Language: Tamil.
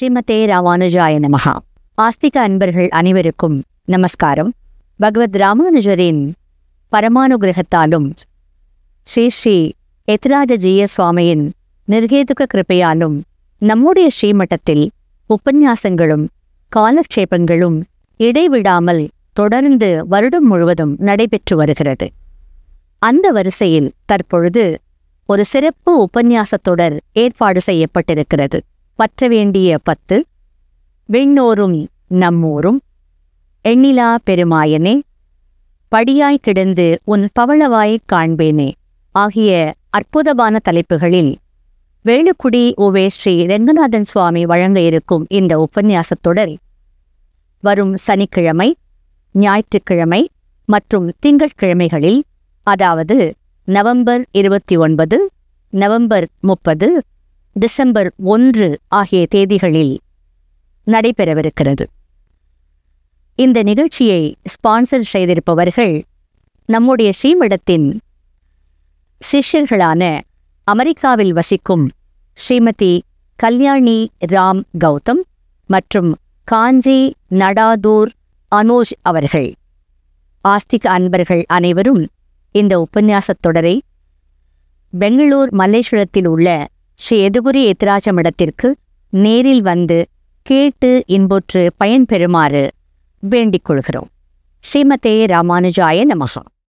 ஸ்ரீமதே ராமானுஜாய நமஹா. ஆஸ்திக அன்பர்கள் அனைவருக்கும் நமஸ்காரம். பகவத் ராமானுஜரின் பரமானுகிரகத்தாலும் ஸ்ரீ ஸ்ரீ எத்ராஜஜீய சுவாமியின் நிர்ஹேதுக கிருபையாலும் நம்முடைய ஸ்ரீமட்டத்தில் உபன்யாசங்களும் காலக்ஷேபங்களும் இடைவிடாமல் தொடர்ந்து வருடம் முழுவதும் நடைபெற்று வருகிறது. அந்த வரிசையில் தற்பொழுது ஒரு சிறப்பு உபன்யாசத் தொடர் ஏற்பாடு செய்யப்பட்டிருக்கிறது. பற்ற வேண்டிய 10, விண்ணோரும் நம்மோரும், எண்ணிலா பெருமாயனே, படியாய் கிடந்து உன் பவளவாய்க் காண்பேனே ஆகிய அற்புதமான தலைப்புகளில் வேலுக்குடி ஓவே ஸ்ரீ ரெங்கநாதன் சுவாமி வழங்க இருக்கும் இந்த உபன்யாசத் தொடர் வரும் சனிக்கிழமை, ஞாயிற்றுக்கிழமை மற்றும் திங்கட்கிழமைகளில், அதாவது நவம்பர் 29, நவம்பர் 30, டிசம்பர் 1 ஆகிய தேதிகளில் நடைபெறவிருக்கிறது. இந்த நிகழ்ச்சியை ஸ்பான்சர் செய்திருப்பவர்கள் நம்முடைய ஸ்ரீமடத்தின் சிஷ்யர்களான அமெரிக்காவில் வசிக்கும் ஸ்ரீமதி கல்யாணி ராம் கௌதம் மற்றும் காஞ்சி நடாதூர் அனோஜ் அவர்கள். ஆஸ்திக அன்பர்கள் அனைவரும் இந்த உபன்யாசத் தொடரை பெங்களூர் மல்லேஸ்வரத்தில் உள்ள ஸ்ரீ எதுகுரி எத்திராஜ மடத்திற்கு நேரில் வந்து கேட்டு இன்புற்று பயன்பெறுமாறு வேண்டிக் கொள்கிறோம். ஸ்ரீமதே ராமானுஜாய நமஹா.